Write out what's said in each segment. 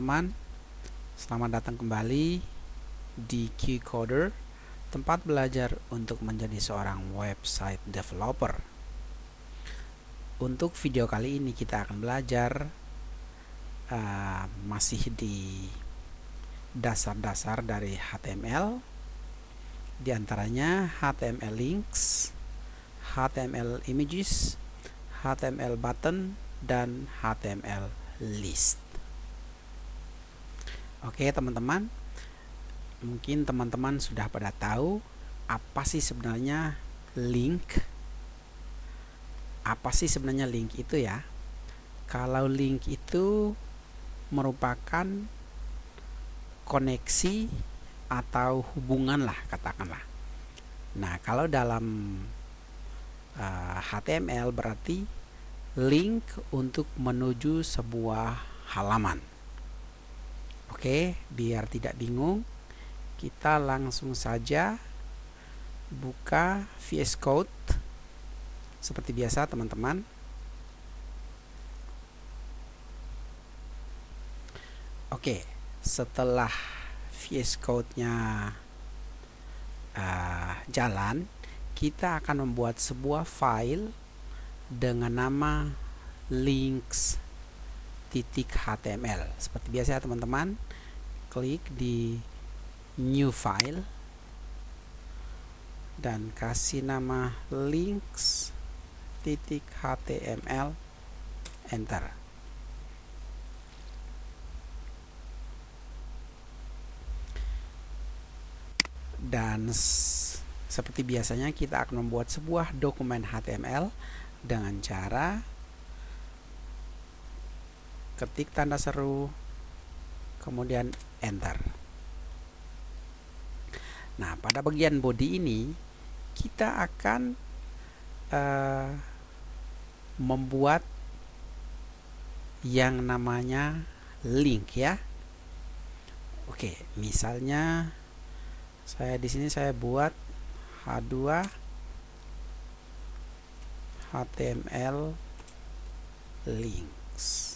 teman-teman, selamat datang kembali di QCoder, tempat belajar untuk menjadi seorang website developer. Untuk video kali ini kita akan belajar masih di dasar-dasar dari HTML, di antaranya HTML links, HTML images, HTML button, dan HTML list. Oke teman-teman, mungkin teman-teman sudah pada tahu apa sih sebenarnya link. Apa sih sebenarnya link itu ya? Kalau link itu merupakan koneksi atau hubungan lah, katakanlah. Nah, kalau dalam HTML berarti link untuk menuju sebuah halaman. Oke, biar tidak bingung, kita langsung saja buka VS Code seperti biasa teman-teman. Oke, setelah VS Code-nya jalan, kita akan membuat sebuah file dengan nama links.html. Seperti biasa ya teman-teman, klik di new file dan kasih nama links.html, enter. Dan seperti biasanya kita akan membuat sebuah dokumen HTML dengan cara ketik tanda seru, kemudian enter. Nah, pada bagian body ini kita akan membuat yang namanya link ya. Oke, misalnya di sini saya buat H2 HTML links.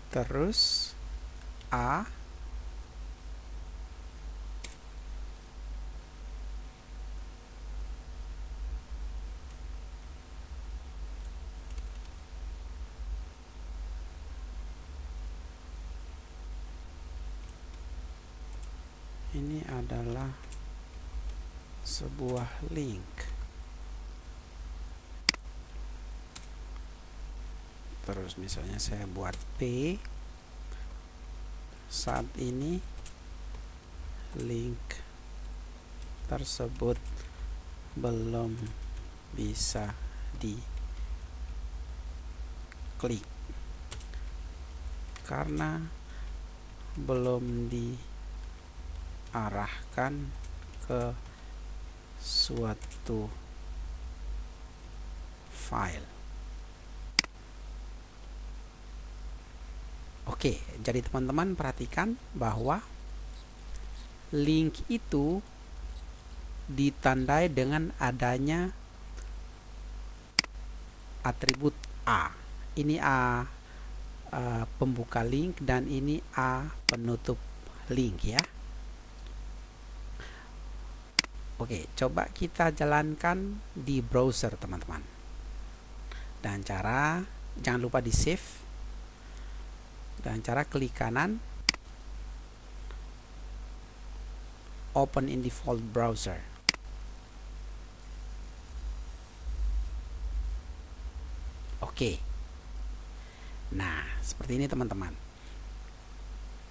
Terus A ini adalah sebuah link. Terus misalnya saya buat P, saat ini link tersebut belum bisa diklik karena belum diarahkan ke suatu file. Oke, jadi teman-teman perhatikan bahwa link itu ditandai dengan adanya atribut A. Ini A pembuka link dan ini A penutup link ya. Oke, coba kita jalankan di browser teman-teman. Dan cara, jangan lupa di save. Dan cara klik kanan, open in default browser. Oke. Nah, seperti ini teman-teman.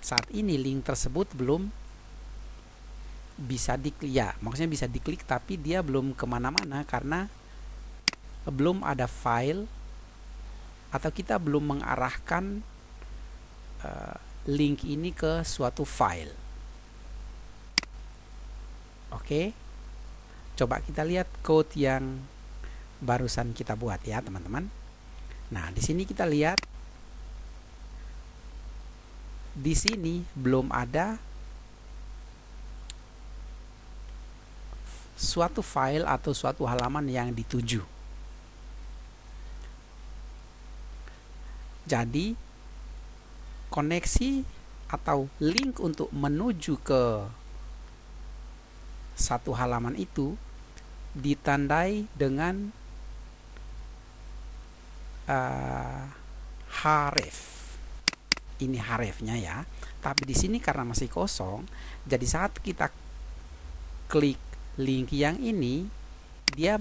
Saat ini link tersebut belum bisa diklik, ya maksudnya bisa diklik tapi dia belum kemana-mana karena belum ada file atau kita belum mengarahkan link ini ke suatu file. Oke, coba kita lihat code yang barusan kita buat ya teman-teman. Nah, di sini kita lihat, di sini belum ada suatu file atau suatu halaman yang dituju. Jadi koneksi atau link untuk menuju ke satu halaman itu ditandai dengan href. Ini hrefnya ya. Tapi di sini karena masih kosong, jadi saat kita klik link yang ini, dia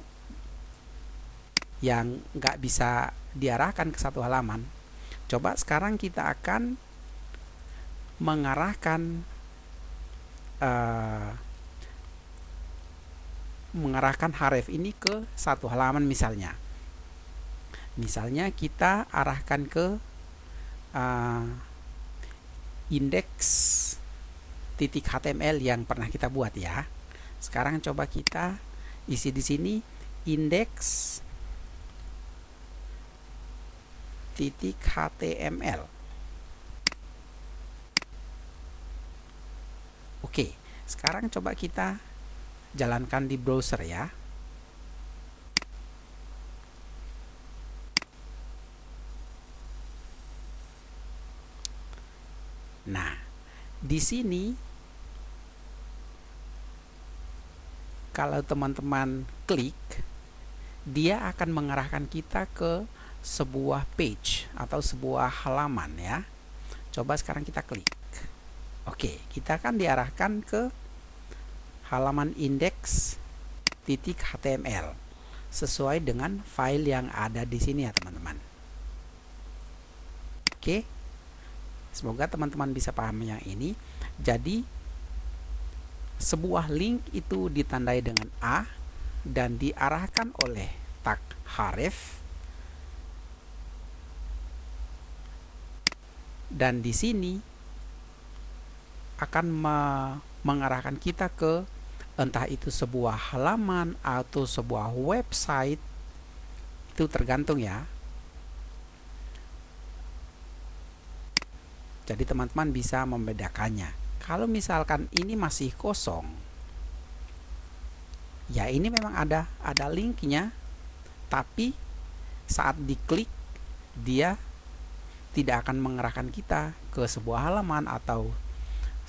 yang nggak bisa diarahkan ke satu halaman. Coba sekarang kita akan mengarahkan href ini ke satu halaman misalnya. Misalnya kita arahkan ke index.html yang pernah kita buat ya. Sekarang coba kita isi di sini index.html. Oke, sekarang coba kita jalankan di browser ya. Nah, di sini kalau teman-teman klik, dia akan mengarahkan kita ke sebuah page atau sebuah halaman ya. Coba sekarang kita klik. Oke, kita akan diarahkan ke halaman index.html sesuai dengan file yang ada di sini ya teman-teman. Oke. Semoga teman-teman bisa paham yang ini. Jadi sebuah link itu ditandai dengan A dan diarahkan oleh tag href. Dan di sini akan mengarahkan kita ke entah itu sebuah halaman atau sebuah website. Itu tergantung ya. Jadi teman-teman bisa membedakannya. Kalau misalkan ini masih kosong, ya ini memang ada linknya, tapi saat diklik dia tidak akan mengarahkan kita ke sebuah halaman atau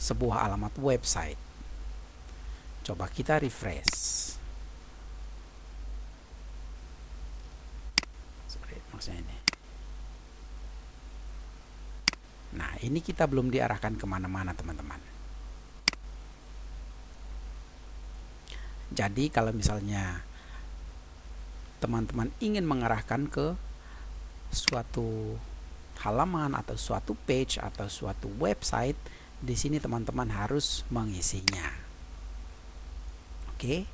sebuah alamat website. Coba kita refresh. Sorry, maksudnya ini. Nah, ini kita belum diarahkan kemana-mana teman-teman. Jadi kalau misalnya teman-teman ingin mengarahkan ke suatu halaman atau suatu page atau suatu website, di sini teman-teman harus mengisinya. Oke.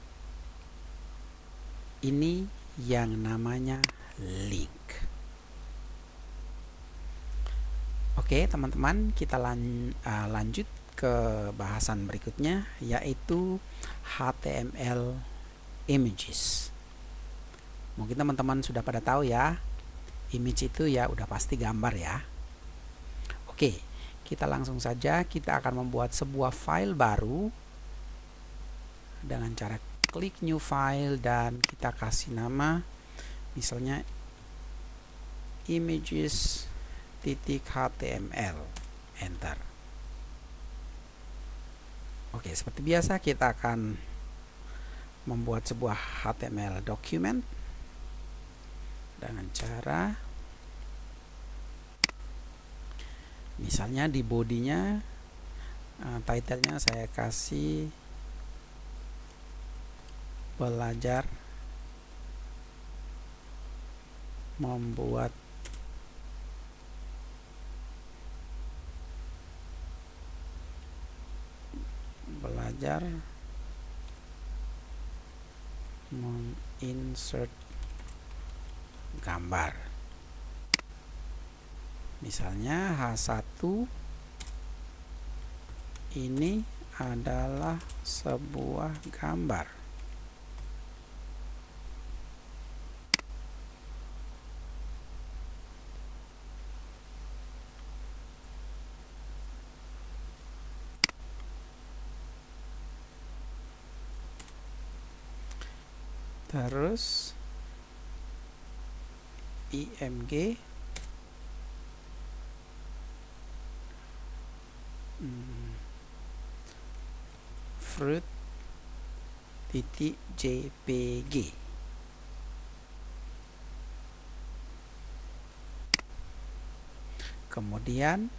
Ini yang namanya link. Oke teman-teman, kita lanjut ke bahasan berikutnya, yaitu HTML images. Mungkin teman-teman sudah pada tahu ya, image itu ya udah pasti gambar ya. Oke, kita langsung saja, kita akan membuat sebuah file baru dengan cara klik new file dan kita kasih nama misalnya images.html, enter. Oke, seperti biasa kita akan membuat sebuah HTML document dengan cara misalnya di bodinya title-nya saya kasih belajar membuat menginsert gambar. Misalnya H1 ini adalah sebuah gambar. terus img fruit titik jpg. Kemudian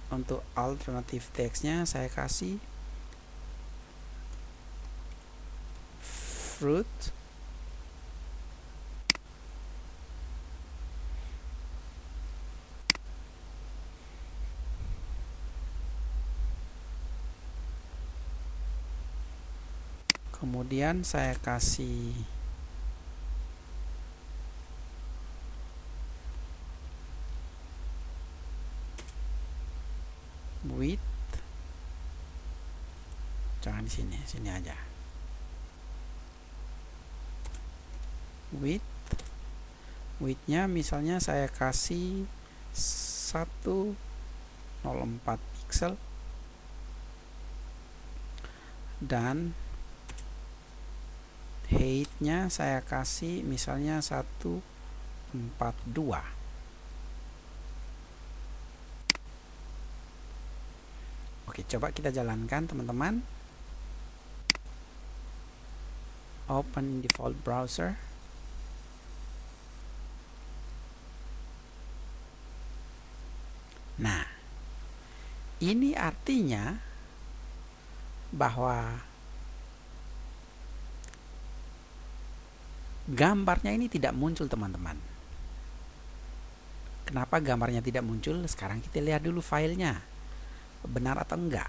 untuk alternatif teksnya saya kasih fruit kemudian saya kasih width, jangan di sini, sini aja. Widthnya misalnya saya kasih 104 pixel dan height-nya saya kasih misalnya 142. Oke, coba kita jalankan teman-teman. Open default browser. Nah, ini artinya bahwa gambarnya ini tidak muncul, teman-teman. Kenapa gambarnya tidak muncul? Sekarang kita lihat dulu filenya, benar atau enggak.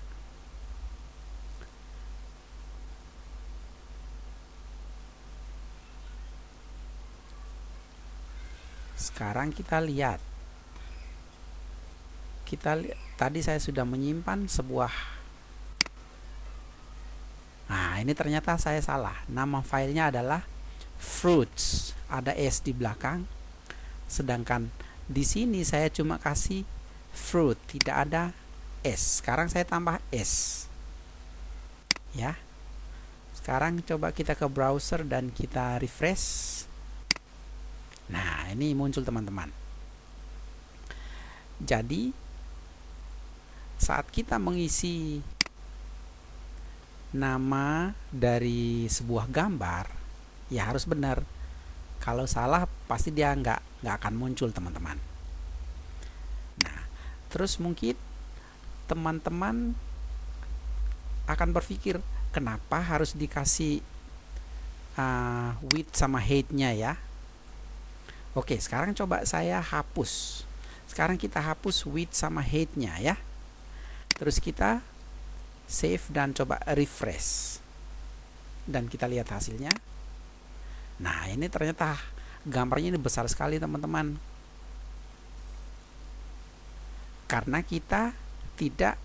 Sekarang kita lihat. Tadi saya sudah menyimpan sebuah. Nah, ini ternyata saya salah. Nama filenya adalah fruits, ada s di belakang. Sedangkan di sini saya cuma kasih fruit, tidak ada s. Sekarang saya tambah s. Ya. Sekarang coba kita ke browser dan kita refresh. Nah, ini muncul, teman-teman. Jadi saat kita mengisi nama dari sebuah gambar, ya harus benar. Kalau salah pasti dia nggak akan muncul, teman-teman. Nah, terus mungkin teman-teman akan berpikir, kenapa harus dikasih width sama height-nya ya? Oke, sekarang coba saya hapus. Sekarang kita hapus width sama height-nya ya. Terus kita save dan coba refresh. Dan kita lihat hasilnya. Nah, ini ternyata gambarnya ini besar sekali, teman-teman. Karena kita tidak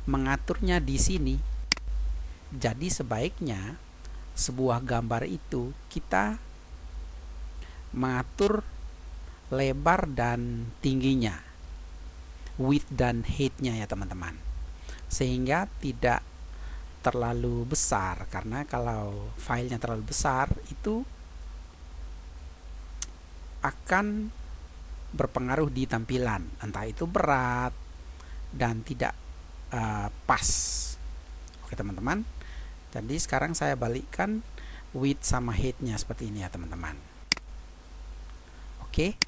mengaturnya di sini. Jadi sebaiknya sebuah gambar itu kita mengatur lebar dan tingginya, width dan height-nya ya, teman-teman. Sehingga tidak terlalu besar, karena kalau filenya terlalu besar itu akan berpengaruh di tampilan, entah itu berat dan tidak pas. Oke, teman-teman. Jadi sekarang saya balikkan width sama height-nya seperti ini ya, teman-teman. Oke.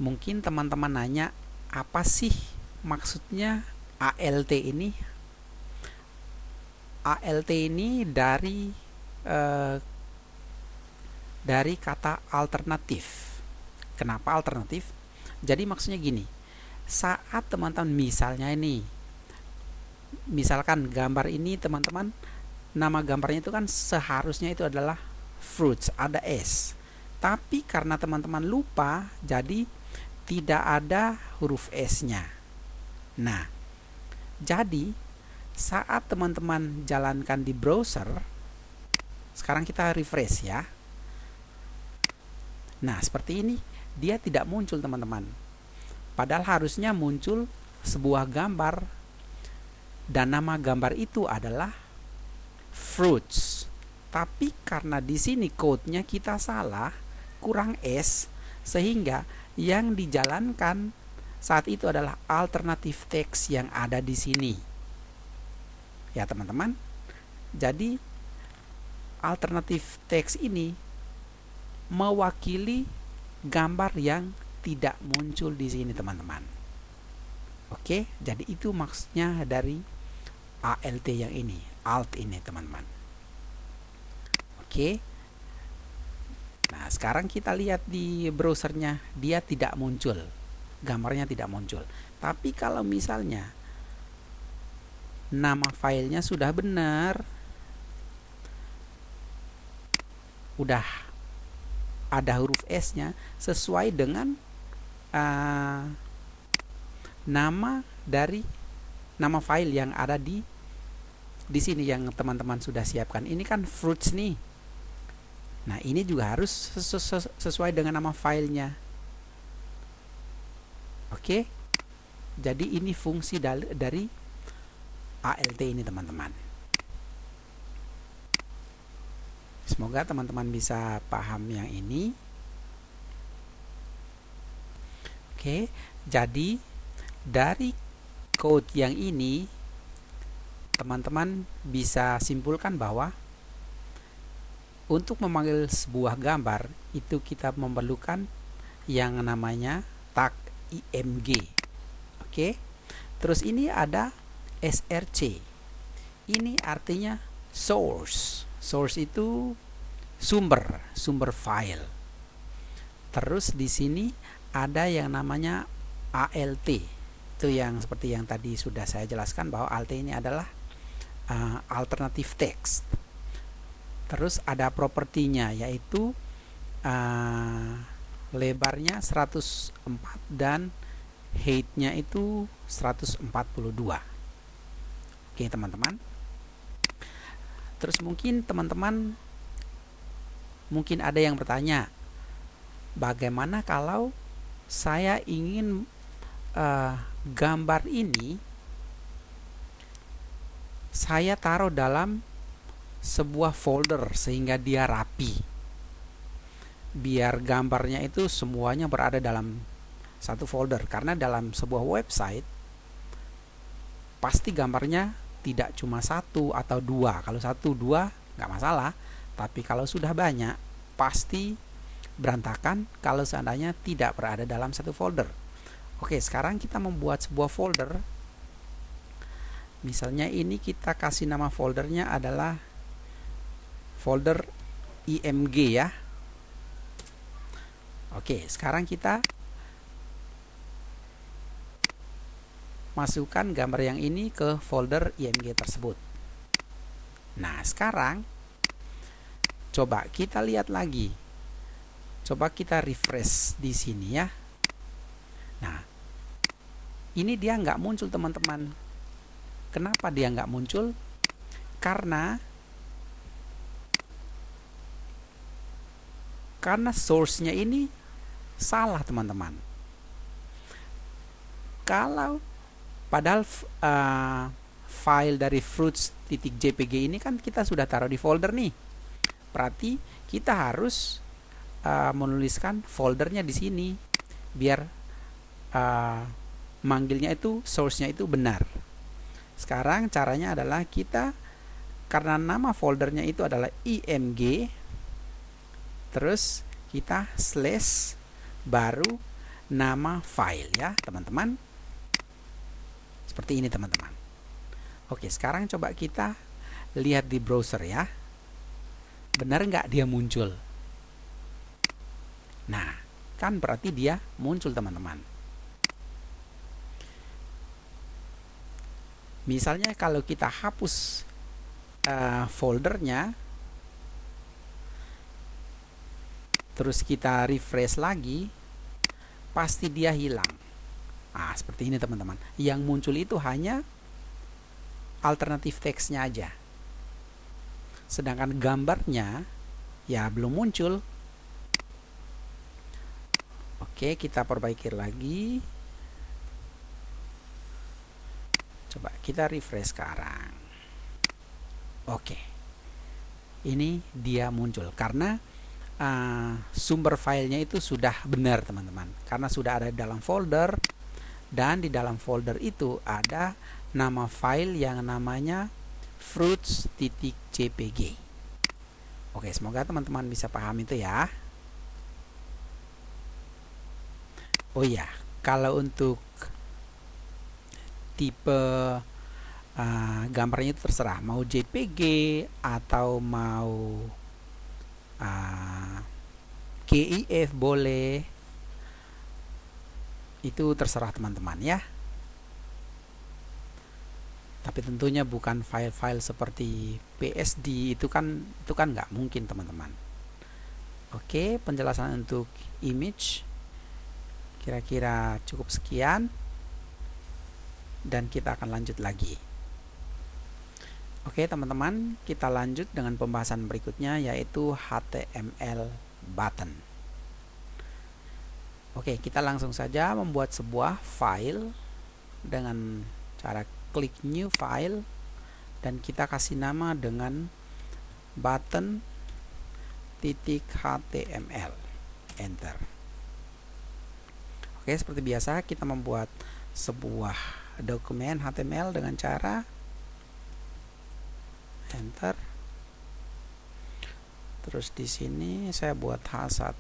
Mungkin teman-teman nanya, apa sih maksudnya ALT ini? ALT ini dari kata alternatif. Kenapa alternatif? Jadi maksudnya gini, saat teman-teman misalkan gambar ini, teman-teman, nama gambarnya itu kan seharusnya itu adalah fruits, ada s. Tapi karena teman-teman lupa, jadi tidak ada huruf s-nya. Nah, jadi saat teman-teman jalankan di browser, sekarang kita refresh ya. Nah, seperti ini, dia tidak muncul, teman-teman. Padahal harusnya muncul sebuah gambar dan nama gambar itu adalah fruits. Tapi karena di sini code-nya kita salah, kurang S, sehingga yang dijalankan saat itu adalah alternative text yang ada di sini. Ya teman-teman. Jadi alternative text ini mewakili gambar yang tidak muncul di sini teman-teman. Oke, jadi itu maksudnya dari ALT yang ini, alt ini teman-teman. Oke. Nah, sekarang kita lihat di browsernya, dia tidak muncul. Gambarnya tidak muncul. Tapi kalau misalnya nama filenya sudah benar, udah ada huruf S-nya sesuai dengan nama file yang ada di sini yang teman-teman sudah siapkan. Ini kan fruits nih. Nah, ini juga harus sesuai dengan nama filenya. Oke. Jadi ini fungsi dari ALT ini teman-teman. Semoga teman-teman bisa paham yang ini. Oke, jadi dari code yang ini teman-teman bisa simpulkan bahwa untuk memanggil sebuah gambar itu kita memerlukan yang namanya tag img. Oke. Terus ini ada src. Ini artinya source. Source itu sumber file. Terus di sini ada yang namanya ALT. Itu yang seperti yang tadi sudah saya jelaskan bahwa ALT ini adalah alternative text. Terus ada propertinya yaitu lebarnya 104 dan height-nya itu 142. Oke, teman-teman. Terus mungkin teman-teman ada yang bertanya, bagaimana kalau saya ingin gambar ini saya taruh dalam sebuah folder sehingga dia rapi, biar gambarnya itu semuanya berada dalam satu folder. Karena dalam sebuah website pasti gambarnya tidak cuma satu atau dua. Kalau satu dua nggak masalah, tapi kalau sudah banyak pasti berantakan kalau seandainya tidak berada dalam satu folder. Oke, sekarang kita membuat sebuah folder. Misalnya ini kita kasih nama foldernya adalah folder img ya. Oke, sekarang kita masukkan gambar yang ini ke folder img tersebut. Nah, sekarang coba kita lihat lagi. Coba kita refresh di sini ya. Nah, ini dia nggak muncul teman-teman. Kenapa dia nggak muncul? Karena source-nya ini salah teman-teman. Kalau padahal file dari fruits.jpg ini kan kita sudah taruh di folder nih. Berarti kita harus menuliskan foldernya di sini biar manggilnya itu source-nya itu benar. Sekarang caranya adalah kita, karena nama foldernya itu adalah img, terus kita slash baru nama file ya teman-teman. Seperti ini teman-teman. Oke, sekarang coba kita lihat di browser ya. Benar nggak dia muncul? Nah, kan berarti dia muncul teman-teman. Misalnya kalau kita hapus foldernya, terus kita refresh lagi, pasti dia hilang. Nah, seperti ini teman-teman. Yang muncul itu hanya alternatif teksnya aja. Sedangkan gambarnya ya belum muncul. Oke, kita perbaiki lagi. Coba kita refresh sekarang. Oke, ini dia muncul karena sumber filenya itu sudah benar teman-teman, karena sudah ada dalam folder, dan di dalam folder itu ada nama file yang namanya fruits.jpg. Oke, semoga teman-teman bisa paham itu ya. Oh iya, kalau untuk tipe gambarnya itu terserah, mau JPG atau mau GIF boleh, itu terserah teman-teman ya. Tapi tentunya bukan file-file seperti PSD, itu kan nggak mungkin teman-teman. Oke, penjelasan untuk image kira-kira cukup sekian, dan kita akan lanjut lagi. Oke teman-teman, kita lanjut dengan pembahasan berikutnya, yaitu HTML button. Oke, kita langsung saja membuat sebuah file dengan cara klik new file, dan kita kasih nama dengan button.html, enter. Oke, seperti biasa kita membuat sebuah dokumen HTML dengan cara enter. Terus di sini saya buat H1.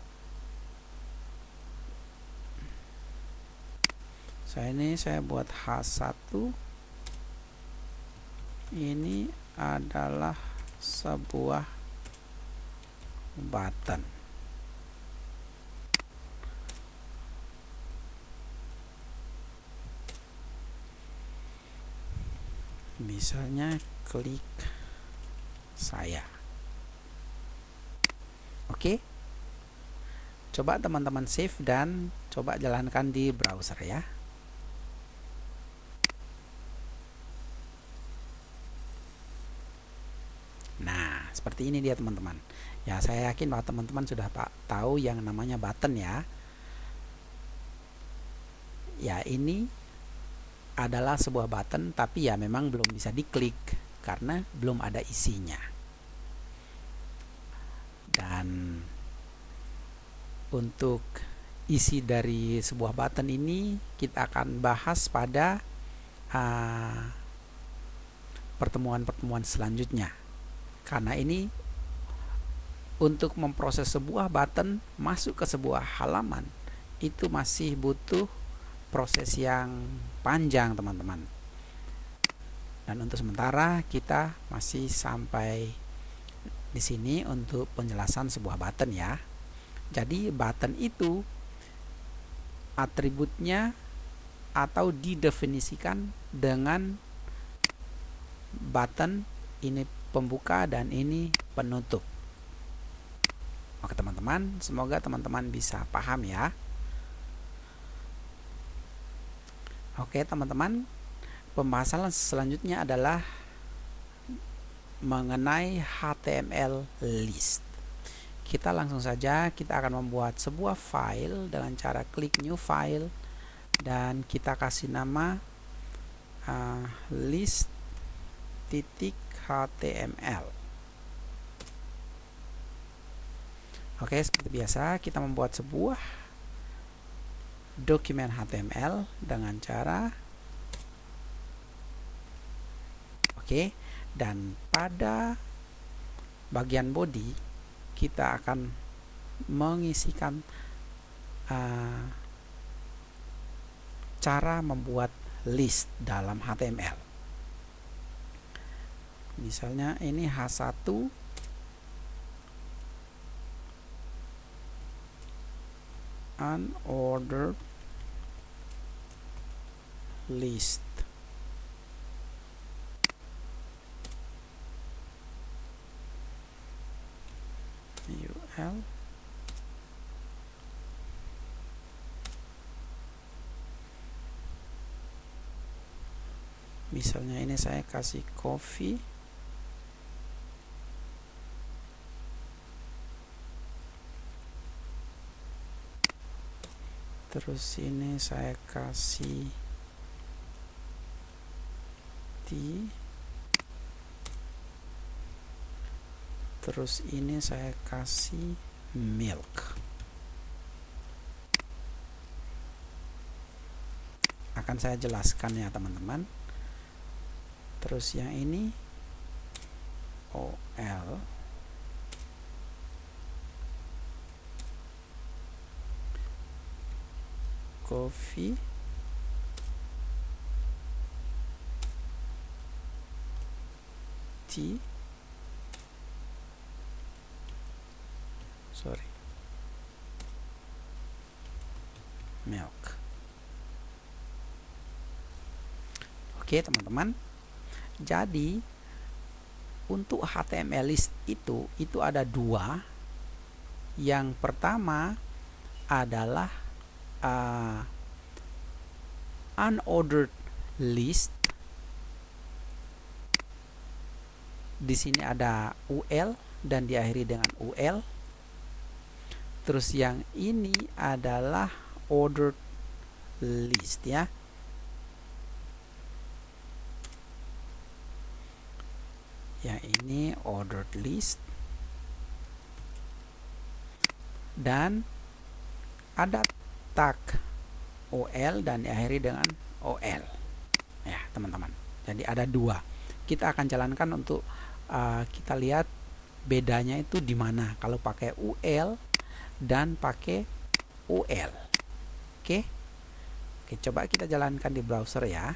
Saya buat H1. Ini adalah sebuah button. Misalnya klik saya. Oke. Coba teman-teman save dan coba jalankan di browser ya. Nah, seperti ini dia teman-teman. Ya, saya yakin bahwa teman-teman sudah tahu yang namanya button ya. Ya, ini adalah sebuah button, tapi ya memang belum bisa diklik karena belum ada isinya. Dan untuk isi dari sebuah button ini kita akan bahas pada pertemuan-pertemuan selanjutnya. Karena ini untuk memproses sebuah button masuk ke sebuah halaman itu masih butuh proses yang panjang teman-teman. Dan untuk sementara kita masih sampai di sini untuk penjelasan sebuah button ya. Jadi button itu atributnya atau didefinisikan dengan button ini pembuka dan ini penutup. Oke teman-teman, semoga teman-teman bisa paham ya. Oke teman-teman, pembahasan selanjutnya adalah mengenai HTML list. Kita langsung saja, kita akan membuat sebuah file dengan cara klik new file, dan kita kasih nama list.html. Oke, seperti biasa kita membuat sebuah dokumen HTML dengan cara dan pada bagian body kita akan mengisikan cara membuat list dalam HTML. Misalnya ini H1 unordered list. UL misalnya ini saya kasih coffee, terus ini saya kasih tea. Terus ini saya kasih milk. Akan saya jelaskan ya teman-teman. Terus yang ini OL. Coffee. Tea. Milk. Oke teman-teman, jadi untuk HTML list itu ada dua. Yang pertama adalah unordered list. Di sini ada UL dan diakhiri dengan UL. Terus yang ini adalah ordered list ya. Yang ini ordered list. Dan ada tag OL dan diakhiri dengan OL. Ya, teman-teman. Jadi ada dua. Kita akan jalankan untuk kita lihat bedanya itu di mana kalau pakai UL dan pakai UL. Oke. Oke, coba kita jalankan di browser ya.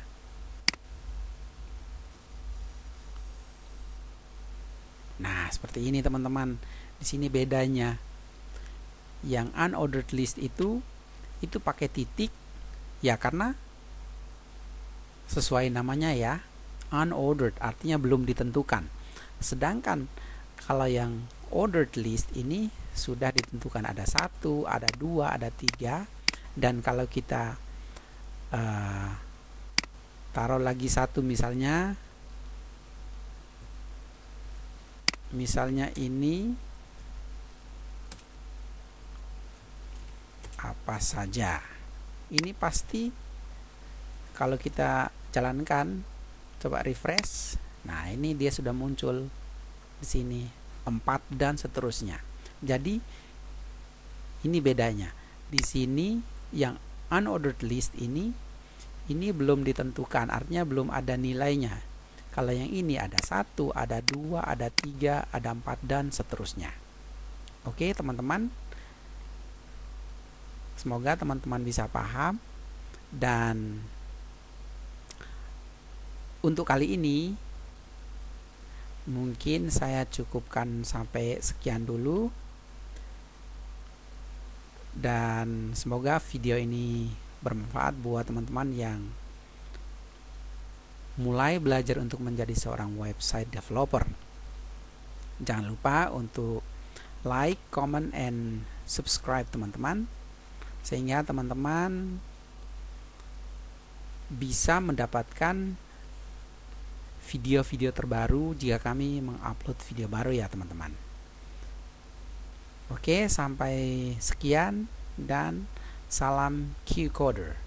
Nah, seperti ini teman-teman. Di sini bedanya. Yang unordered list itu pakai titik ya, karena sesuai namanya ya, unordered artinya belum ditentukan. Sedangkan kalau yang ordered list ini sudah ditentukan, ada 1, ada 2, ada 3. Dan kalau kita taruh lagi 1 misalnya ini apa saja, ini pasti kalau kita jalankan, coba refresh. Nah, ini dia sudah muncul di sini 4 dan seterusnya. Jadi ini bedanya. Di sini yang unordered list ini belum ditentukan, artinya belum ada nilainya. Kalau yang ini ada 1, ada 2, ada 3, ada 4 dan seterusnya. Oke, teman-teman. Semoga teman-teman bisa paham. Dan untuk kali ini mungkin saya cukupkan sampai sekian dulu. Dan semoga video ini bermanfaat buat teman-teman yang mulai belajar untuk menjadi seorang website developer. Jangan lupa untuk like, comment, and subscribe teman-teman, sehingga teman-teman bisa mendapatkan video-video terbaru jika kami mengupload video baru ya teman-teman. Oke, sampai sekian dan salam Q-Coder.